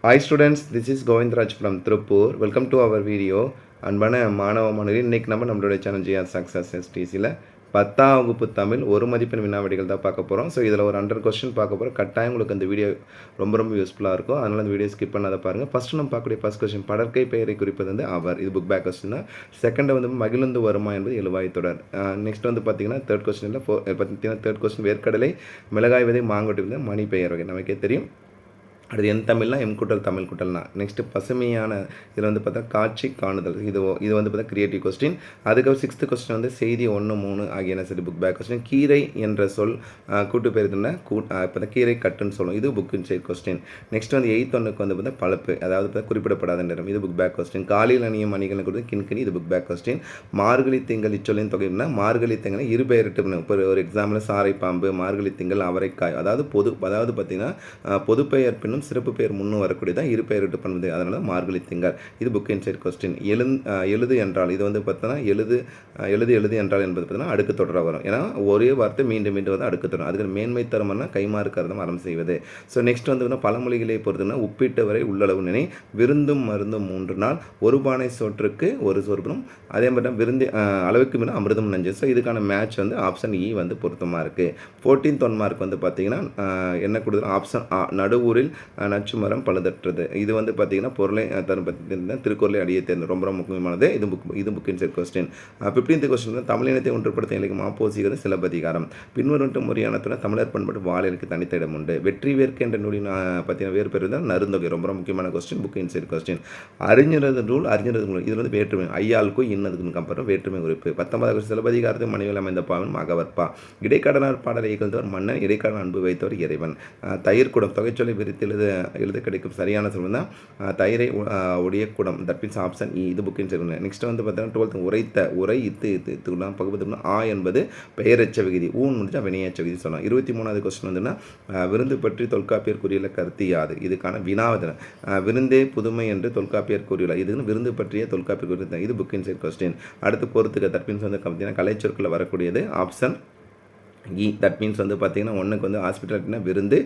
Hi students, this is Govindraj from Tripur. Welcome to our video. அன்பான மாணவ மாணவியர், இன்றைக்கி நம்மளுடைய சேனல் ஜிஆர் சக்ஸஸ் எஸ்டிசியில் 10ஆம் வகுப்பு தமிழ் ஒரு மதிப்பெண் வினாவடிகள் தான் பார்க்க போகிறோம். ஸோ இதில் ஒரு 100 கொஸ்டின் பார்க்க போகிறோம். கட்டாயம் உங்களுக்கு அந்த வீடியோ ரொம்ப யூஸ்ஃபுல்லாக இருக்கும். அதனால் அந்த வீடியோ ஸ்கிப் பண்ணாத பாருங்கள். ஃபஸ்ட்டு நம்ம பார்க்கக்கூடிய ஃபஸ்ட் கொஸ்டின், படற்கை பெயரை குறிப்பது வந்து அவர். இது புக் பேக் கொஸ்டின் தான். செகண்ட் வந்து மகிழ்ந்து வருமா என்பது எழுவாய் தொடர். நெக்ஸ்ட் வந்து பார்த்தீங்கன்னா தேர்ட் கொஸ்டினில் தேர்ட் கொஸ்டின், வேர்க்கடலை மிளகாய் விதை மாங்கொட்டி வந்து மணி பெயர் வகை நமக்கே தெரியும். அடுத்து என் தமிழ்னா எம் கூட்டல் தமிழ் கூட்டல்னா. நெக்ஸ்ட்டு பசுமையான, இதில் வந்து பார்த்தா காட்சி காணுதல். இது வந்து பார்த்தா கிரியேட்டிவ் கொஸ்டின். அதுக்கப்புறம் 6th கொஸ்டின் வந்து செய்தி 1, 3 ஆகியன சரி புக் பேக் கொஸ்டின். கீரை என்ற சொல் கூட்டு பேர் இதுன்னா இப்போ கீரை கட்டுன்னு சொல்லும். இது புக்கின் சைட் கொஸ்டின். நெக்ஸ்ட் வந்து 8th ஒன்றுக்கு வந்து பார்த்தா பழப்பு, அதாவது பார்த்தா குறிப்பிடப்படாத நிறம். இது புக் பேக் கொஸ்டின். காலில் அணியும் அணிகளை கொடுத்து கிண்கிணி. இது புக் பேக் கொஸ்டின். மார்கழி திங்கள் இச்சொல்லின் தொகைனா மார்கழி திங்களை இருபெயரிட்டு. இப்போ ஒரு எக்ஸாம்பிள் சாரை பாம்பு, மார்கழி திங்கள் அவரைக்காய். அதாவது பார்த்தீங்கன்னா பொதுப்பெயர் பின்னும் சிறப்பு பெயர் முன்னும் வரக்கூடியதான் இரு பெயரிட்டு பண்ணுவது. அதனால மார்கழி திங்கள். இது புக் இன்சைட் கொஸ்டின். எழுது என்றால், இது வந்து பார்த்தோன்னா எழுது என்றால் என்பது பார்த்தீங்கன்னா அடுக்கு தொடராக வரும். ஏன்னா ஒரே வார்த்தை மீண்டும் வந்து அடுக்கு தொடரும். அதுக்கு மேன்மை தரம்னா கைமாறு கருதம் அறம் செய்வது. ஸோ நெக்ஸ்ட் வந்து பழமொழிகளை பொறுத்துனா உப்பிட்ட வரை உள்ளளவு நினை, விருந்தும் மருந்தும் 3 நாள், ஒரு பானை சோற்றுக்கு ஒரு சொற்பனும், அதே மாதிரி விருந்து அளவுக்கு மேலே அமிர்தம் நஞ்சு. ஸோ இதுக்கான மேட்ச் வந்து ஆப்ஷன் இ வந்து பொருத்தமாக இருக்குது. 14th 1 மார்க் வந்து பார்த்தீங்கன்னா என்ன கொடுக்குது, ஆப்ஷன் ஆ, நடுவூரில் நச்சு மரம் பழுதற்றது. இது வந்து பார்த்தீங்கன்னா பொருளை தரும் திருக்குறளை அடியே தேர்ந்து ரொம்ப முக்கியமானது. இது புக்கின் செட் கொஸ்டின். 15th கொஸ்டின், தமிழினத்தை ஒன்றுபடுத்த இலக்கியம் மாப்போசிகிறது சிலப்பதிகாரம். பின்வரும் முறையானத்துடன் தமிழர் பண்பாடு வாழலுக்கு தனித்த இடம் உண்டு. வெற்றி வேர்க்கு என்ற நூலின் பார்த்தீங்கன்னா வேறு பேர் தான் நருந்தொகை. ரொம்ப முக்கியமான கொஸ்டின், புக்கின் செட் கொஸ்டின். அறிஞரது நூல் இது வந்து வேற்றுமை. ஐயாளுக்கும் இன்னதுக்கும் கம்பேர் வேற்றுமை குறிப்பு. 19வது சிலப்பதிகாரத்தை மனைவியில் அமைந்த பாவன் மகவற்பா. இடைக்கடனார் பாடலை இகழ்ந்தவர் மன்னன், இடைக்கடன் அன்பு வைத்தவர் இறைவன். தயிர்குடம் தொகைச்சொலை விரித்து எழுத கிடைக்கும் சரியான சொல் தான் தயிரை உடைய குடம். தட் மீன்ஸ் ஆப்ஷன் இ. இது புக்கின் சொல்லுங்க. நெக்ஸ்ட் வந்து பார்த்தீங்கன்னா 12th உரை பகுதி ஆ என்பது பெயரச்ச விகுதி, ஊன் முடிஞ்சா வினையச்ச விகுதி சொல்லலாம். 23வது கொஸ்டின் வந்துன்னா விருந்து பற்றி தொல்காப்பியர் கூறியுள்ள கருத்து யாது. இதுக்கான வினாவதன விருந்தே புதுமை என்று தொல்காப்பியர் கூறியுள்ளார். இது விருந்து பற்றிய தொல்காப்பியர் கூறிய. இது புக்கின் சைட் கொஸ்டின். அடுத்து பொறுத்துக்க. தட் மீன்ஸ் வந்து பார்த்தீங்கன்னா கலைச்சொற்களில் வரக்கூடியது ஆப்ஷன் இ. தட் மீன்ஸ் வந்து பார்த்தீங்கன்னா ஒன்றுக்கு வந்து ஹாஸ்பிட்டாலிட்டினா விருந்து,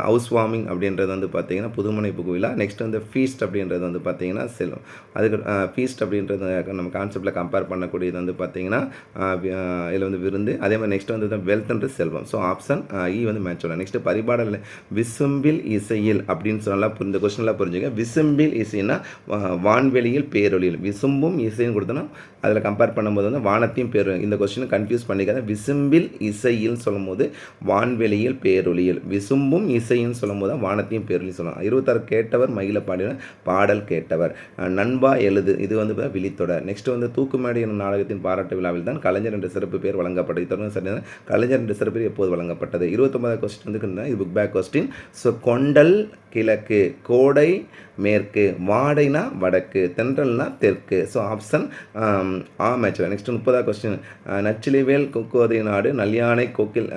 ஹவுஸ் வார்மிங் அப்படின்றது வந்து பார்த்தீங்கன்னா புதுமனை புகுவிழா. நெக்ஸ்ட் வந்து ஃபீஸ்ட் அப்படின்றது வந்து பார்த்தீங்கன்னா செல்வம். அதுக்கு ஃபீஸ்ட் அப்படின்றது நம்ம கான்செப்டில் கம்பேர் பண்ணக்கூடியது வந்து பார்த்தீங்கன்னா இதில் வந்து விருந்து. அதே மாதிரி நெக்ஸ்ட் வந்து வெல்த்ன்ற செல்வம். ஸோ ஆப்ஷன் இ வந்து மேட்ச் சொல்லலாம். நெக்ஸ்ட் பரிபாடல் விசும்பில் இசையில் அப்படின்னு சொல்லலாம். இந்த கொஸ்டின்லாம் புரிஞ்சுங்க. விசும்பில் இசைன்னா வான்வெளியில் பேரொழியில். விசும்பும் இசைன்னு கொடுத்தோன்னா அதில் கம்பேர் பண்ணும்போது வந்து வானத்தையும் பேர். இந்த கொஸ்டினை கன்ஃபியூஸ் பண்ணிக்காத. விசும்பில் இசை சொல்லும் போது வான்வெளியில் பேரொழியில், விசும்பும் இசைன்னு சொல்லும் போது வானத்தையும் பேரொழி சொல்லலாம். 26 கேட்டவர் மகிழ பாடின பாடல் கேட்டவர். நண்பா எழுது, இது வந்து விழித்தொடர். நெக்ஸ்ட் வந்து தூக்குமேடை எனும் நாடகத்தின் பாராட்டு விழாவில் தான் கலைஞர் என்ற சிறப்பு பேர் வழங்கப்பட்டது. தொடர்ந்து சரியான கலைஞர் என்ற சிறப்பு பேர் எப்போது வழங்கப்பட்டது. 29வது கொஸ்டின் வந்து இது புக் பேக் கொஸ்டின். ஸோ கொண்டல் கிழக்கு, கோடை மேற்கு, வாடைனா வடக்கு, தென்றல்னா தெற்கு. ஸோ ஆப்ஷன் ஆ மேட்ச். நெக்ஸ்ட் 30வது கொஸ்டின், நச்சிலைவேல் கொக்கோதை நாடு, நல்யானை கோக்கில்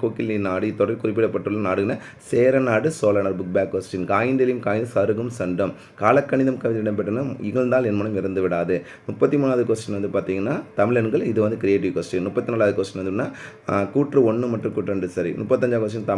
கோக்கிலி நாடு. இத்தொடர் குறிப்பிடப்பட்டுள்ள நாடுன்னா சேர நாடு, சோழ நாடு. Book back question. காய்ந்தெளியும் காய்ந்து சருகும் சண்டம், காலக்கணிதம் கவிதை இடம்பெற்றன இகழ்ந்தால் என் மனம் இறந்து விடாது. 33வது கொஸ்டின் வந்து பார்த்தீங்கன்னா தமிழன்கள். இது வந்து கிரியேட்டிவ் கொஸ்டின். 34வது கொஸ்டின் வந்துன்னா கூற்று 1 மற்றும் கூற்று 2 சரி. 35வது கொஸ்டின்,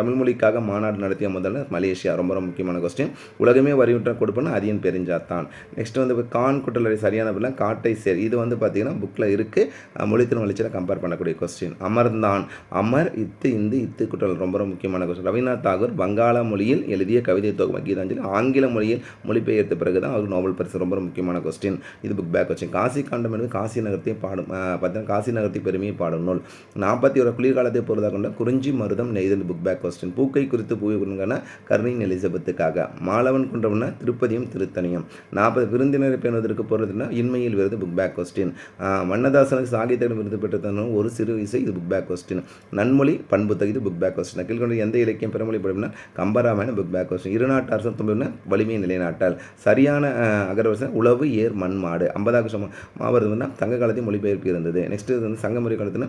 தமிழ் மொழிக்காக மாநாடு நடத்திய முதல்ல மலேசியா. ரொம்ப முக்கியமான கொஸ்டின். உலகமே வரியுற்ற கொடுப்பன அதியன் பெருஞ்சாத்தான். நெக்ஸ்ட் வந்து கான் குட்டலரை சரியான பதில் காட்டை சேர். இது வந்து பார்த்தீங்கன்னா புக்கில் இருக்குது. மொழித்திறன் வளர்ச்சியில் கம்பேர் பண்ணக்கூடிய கொஸ்டின். அமர்ந்தான், அமர் இத்து இந்து இத்து குட்டல். ரொம்ப முக்கியமான கொஸ்டின். ரவீந்திரநாத் தாகூர் வங்காள மொழியில் எழுதிய கவிதை தொகுப்பு கீதாஞ்சலி ஆங்கில மொழியில் மொழிபெயர்த்த பிறகு தான் அவருக்கு நோபல் பரிசு. ரொம்ப முக்கியமான கொஸ்டின். இது புக் பேக் கொஸ்டின். காசி காண்டம் என்பது காசி நகரத்தை பாடும் பார்த்தீங்கன்னா காசி நகரத்தை பெருமையை பாடும் நூல். 41 குளிர்காலத்தை பொறுத்தாக கொண்ட குறிஞ்சி மருதம் நெய்தல். Book back question. பூக்கை குறித்து பூவை கொடுங்கான கர்னின் எலிசபெத்துக்காக. மாலவன் கொண்டவன திருப்பதியும் திருத்தணியும். 40 விருந்தினரை பேணுவதற்கு பொருள்னா இன்மையில் விருது. Book back question. மன்னதாசனுக்கு சாகித்ய விருது பெற்ற ஒரு சிறு இசை. இது புக் பேக் கொஸ்டின். நன்மொழி பண்பு தகுதி. Book back question. கீழ்கொண்ட எந்த இலக்கியம் பிறமொழி படும்னா கம்பராமாயணம். Book back question. இருநாட்டு அரசு தும்பினா வலிமை நிலைநாட்டல். சரியான அகரவசம் உளவு ஏர் மண் மாடு. 50வது மாவட்டம்னா சங்க காலத்தில் மொழிபெயர்ப்பு இருந்தது. நெக்ஸ்ட் வந்து சங்கமொழி காலத்தில்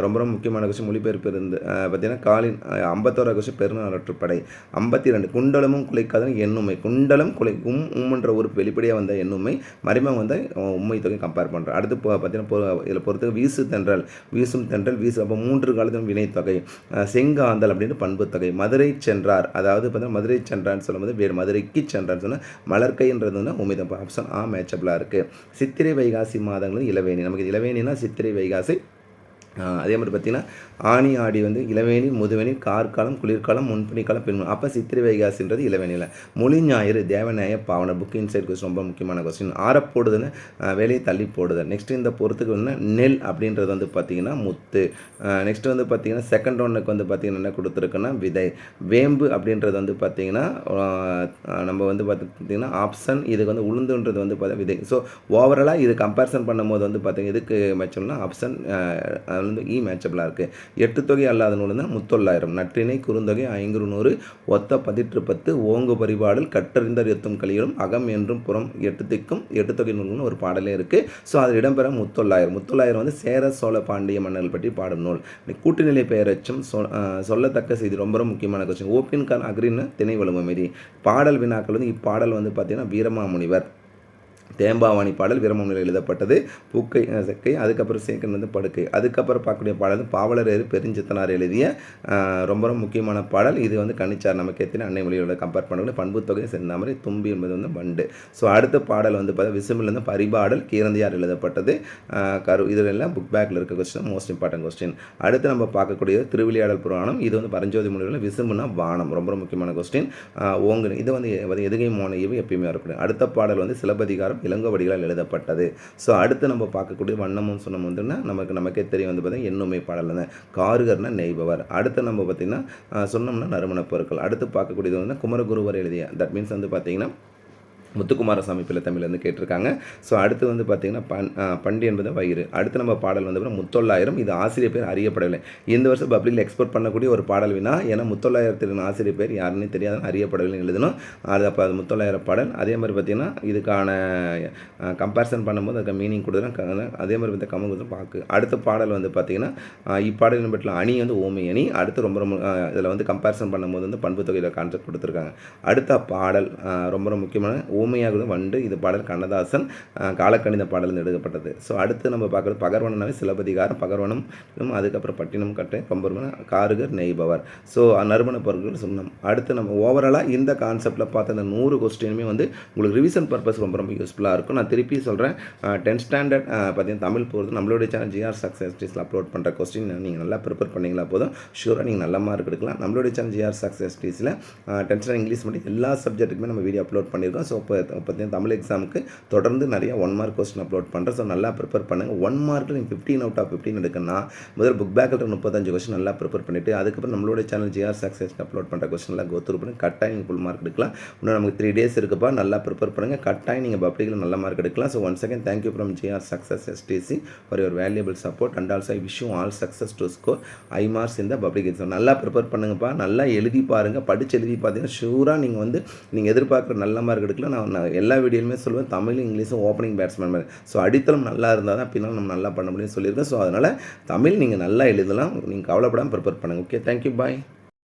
ரொம்ப முக்கியமான கொஸ்டின் மொழிபெயர்ப்பு இருந்து பார்த்தீங்கன்னா காலின். 51வது கொஸ்டின் பெருநாட்டுப்படை. 52 குண்டலமும் குலைக்காத எண்ணுமை. குண்டலம் குலை உம்ன்ற ஒரு வெளிப்படையாக வந்த எண்ணுமை, மறைமுகம் வந்த உண்மை தொகை கம்பேர் பண்ணுறோம். அடுத்து பார்த்தீங்கன்னா இதில் பொறுத்து வீசு தென்றல், வீசும் தென்றல் சுழல் வீசு அப்போ 3 காலத்திலும் வினைத்தொகை. செங்காந்தல் அப்படின்னு பண்பு தொகை. மதுரை சென்றார் அதாவது பார்த்தீங்கன்னா மதுரை சென்றார்னு சொல்லும்போது வேறு மதுரைக்கு சென்றார்னு சொன்னால் மலர்க்கைன்றது வந்து உமிதம். ஆப்ஷன் ஆ மேட்சபிளாக இருக்குது. சித்திரை வைகாசி மாதங்கள் இளவேணி. நமக்கு இளவேணினா சித்திரை வைகாசி. அதே மாதிரி பார்த்திங்கன்னா ஆனி ஆடி வந்து இளவேணி முதுவேணி கார்காலம் குளிர்காலம் முன்பனிக்காலம் பெண்மணி. அப்போ சித்திரை வைகாசின்றது இளவேணியில். மொழி ஞாயிறு தேவநாய பாவனர். புக் இன்சைட் கொஸ்டின் ரொம்ப முக்கியமான கொஸ்டின். ஆறப்போடுதுன்னு வேலையை தள்ளி போடுதல். நெக்ஸ்ட்டு இந்த பொறுத்துக்கு வந்து நெல் அப்படின்றது வந்து பார்த்திங்கன்னா முத்து. நெக்ஸ்ட்டு வந்து பார்த்திங்கன்னா செகண்ட் ஒன்றுக்கு வந்து பார்த்திங்கன்னா என்ன கொடுத்துருக்குன்னா விதை. வேம்பு அப்படின்றது வந்து பார்த்திங்கன்னா நம்ம வந்து பார்த்திங்கன்னா ஆப்ஷன் இதுக்கு வந்து உளுந்துன்றது வந்து பார்த்தா விதை. ஸோ ஓவராலாக இது கம்பேரிசன் பண்ணும்போது வந்து பார்த்திங்கன்னா இதுக்கு மேட்சம்னா ஆப்ஷன் வந்து இ மேட்சபிளாக இருக்குது. 8 தொகை அல்லாத நூல் தான் முத்தொள்ளாயிரம். நற்றினை குறுந்தொகை 500 ஒத்த 10 ஓங்கு பரிபாடல் கற்றறிந்தர் எத்தும் கலிகளும் அகம் என்றும் புறம் 8 திக்கும் 8 தொகை நூல்னு ஒரு பாடலே இருக்குது. ஸோ அதில் இடம்பெற முத்தொள்ளாயிரம். முத்தொள்ளாயிரம் வந்து சேர சோழ பாண்டிய மன்னர்கள் பற்றி பாடும் நூல். கூட்டுநிலை பெயரச்சும் சொல்லத்தக்க செய்தி ரொம்ப ரொம்ப முக்கியமான கொஸ்டின். ஓப்பின் கான் அக்ரின்னு திணை வலுமதி. பாடல் வினாக்கள் வந்து இப்பாடல் வந்து பார்த்திங்கன்னா வீரமாமுனிவர் தேம்பாவாணி பாடல் வீரமாமுனியில் எழுதப்பட்டது. பூக்கை செக்கை. அதுக்கப்புறம் சேக்கன் வந்து படுக்கை. அதுக்கப்புறம் பார்க்கக்கூடிய பாடல் பாவலர் பெருஞ்சித்தனார் எழுதிய ரொம்ப ரொம்ப முக்கியமான பாடல். இது வந்து கணிச்சார் நமக்கு எத்தனை அன்னை மொழியோட கம்பேர் பண்ணக்கூடிய பண்பு தொகை செந்தாமரை தும்பி என்பது வந்து வண்டு. ஸோ அடுத்த பாடல் வந்து பார்த்தா விசுமிலேருந்து பரிபாடல் கீரந்தியார் எழுதப்பட்டது. இதில் எல்லாம் புக் பேக்கில் இருக்க கொஸ்டின் மோஸ்ட் இம்பார்ட்டன்ட் கொஸ்டின். அடுத்து நம்ம பார்க்கக்கூடியது திருவிளையாடல் புராணம். இது வந்து பரஞ்சோதி மொழியில் விசுமுனா வானம். ரொம்ப ரொம்ப முக்கியமான கொஸ்டின். ஓங்கு இது வந்து எதுகை மோனையும் எப்பயுமே வரக்கூடிய. அடுத்த பாடல் வந்து சிலப்பதிகாரம் இளங்கோவடிகளால் எழுதப்பட்டது. ஸோ அடுத்து நம்ம பார்க்கக்கூடிய வண்ணமும் சொன்னம் வந்துன்னா நமக்கே தெரியும் வந்து பார்த்தீங்கன்னா எண்ணுமை பாடல் தான். காருகர்னா நெய்பவர். அடுத்து நம்ம பார்த்திங்கன்னா சொன்னோம்னா நறுமணப் பொருட்கள். அடுத்து பார்க்கக்கூடியது வந்து குமரகுருவர் எழுதிய தட் மீன்ஸ் வந்து பார்த்திங்கன்னா முத்துக்குமாரசாமி பிள்ளை தமிழ்லேருந்து கேட்டிருக்காங்க. ஸோ அடுத்து வந்து பார்த்திங்கன்னா பண்டி என்பது வயிறு. அடுத்து நம்ம பாடல் வந்து முத்தொள்ளாயிரம். இது ஆசிரியர் பேர் அறியப்படவில்லை. இந்த வருஷம் பப்ளிக்கில் எக்ஸ்போர்ட் பண்ணக்கூடிய ஒரு பாடல் வினா. ஏன்னா முத்தொள்ளாயிரத்தின் ஆசிரியர் பேர் யாருன்னு தெரியாத அறியப்படவில்லை எழுதணும். அப்போ அது முத்தொள்ளாயிரம் பாடல். அதே மாதிரி பார்த்திங்கன்னா இதுக்கான கம்பேரிசன் பண்ணும்போது அதுக்கு மீனிங் கொடுக்குறேன். அதே மாதிரி வந்து கமகுதம் பாக்கு. அடுத்த பாடல் வந்து பார்த்திங்கன்னா இப்பாடலின் பற்றில அணி வந்து ஓமை அணி. அடுத்து ரொம்ப ரொம்ப இதில் வந்து கம்பேரிசன் பண்ணும்போது வந்து பண்பு தொகையில் கான்செப்ட் கொடுத்துருக்காங்க. அடுத்த பாடல் ரொம்ப ரொம்ப முக்கியமான ஊமையாகுது வண்டு. இது பாடல் கண்ணதாசன் காலக்கணித பாடல் எடுக்கப்பட்டது. ஸோ அடுத்து நம்ம பார்க்குறது பகர்வனனாவே சிலப்பதிகாரம் பகர்வனம். அதுக்கப்புறம் பட்டினம் கட்டை கொம்பர்வன காருகர் நெய்பவர். ஸோ நறுமண பொருட்கள் சொன்னோம். அடுத்து நம்ம ஓவராலாக இந்த கான்செப்டில் பார்த்த அந்த 100 கொஸ்டினுமே வந்து உங்களுக்கு ரிவிஷன் பர்பஸ் ரொம்ப ரொம்ப யூஸ்ஃபுல்லாக இருக்கும். நான் திருப்பி சொல்கிறேன். 10th ஸ்டாண்டர்ட் பார்த்தீங்கன்னா தமிழ் போகிறது நம்மளுடைய சேனல் ஜிஆர் சக்ஸஸ் அப்லோட் பண்ணுற கொஸ்டின் நீங்கள் நல்லா ப்ரிப்பேர் பண்ணிங்களா போதும் ஷூராக நீங்கள் நல்ல மார்க் எடுக்கலாம். நம்மளுடைய சேனல் ஜிஆர் சக்ஸஸ் டிஸில் 10th ஸ்டாண்டர்ட் இங்கிலீஷ் மட்டும் எல்லா சப்ஜெக்ட்டுக்குமே நம்ம வீடியோ அப்லோட் பண்ணியிருக்கோம். ஸோ பார்த்தீங்கன்னா தமிழ் எக்ஸாமுக்கு தொடர்ந்து நிறைய 1 மார்க் கொஸ்டின் அப்லோட் பண்ணுறேன். ஸோ நல்லா ப்ரிப்பேர் பண்ணுங்கள். 1 மார்க்கில் நீங்கள் 15 out of 15 எடுக்கணும்னா முதல் புக் பேக்கில் 35 கொஸ்டின் நல்லா ப்ரிப்பேர் பண்ணிவிட்டு அதுக்கப்புறம் நம்மளோட சேனல் ஜிஆர் சக்ஸஸ் அப்லோட் பண்ணுற கொஸ்டின் எல்லாம் கோத்ரூ பண்ணி கட்டாயம் நீங்கள் ஃபுல் மார்க் எடுக்கலாம். இன்னும் நமக்கு 3 days இருக்குப்பா. நல்லா ப்ரிப்பேர் பண்ணுங்கள். கட்டாயம் நீங்கள் பப்ளிக்கில் நல்ல மார்க் எடுக்கலாம். So once again thank you from GR success STC for your valuable support and also I wish you all success to score high marks இந்த பப்ளிக் எக்ஸாம். நல்லா ப்ரிப்பேர் பண்ணுங்கப்பா. நல்லா எழுதி பாருங்கள். படித்து எழுதி பார்த்தீங்கன்னா ஷூராக நீங்கள் எதிர்பார்க்குற நல்ல மார்க் எடுக்கலாம். நான் எல்லா வீடியோலுமே சொல்லுவேன் தமிழ் இங்கிலீஷும் ஓப்பனிங் பேட்ஸ்மேன் மாதிரி. ஸோ அடித்தளம் நல்லா இருந்தால் தான் பின்னால் நம்ம நல்லா பண்ண முடியும்னு சொல்லியிருக்கேன். ஸோ அதனால் தமிழ் நீங்கள் நல்லா எழுதலாம். நீங்கள் கவலைப்படாமல் ப்ரிப்பேர் பண்ணுங்கள். ஓகே, தேங்க்யூ, பாய்.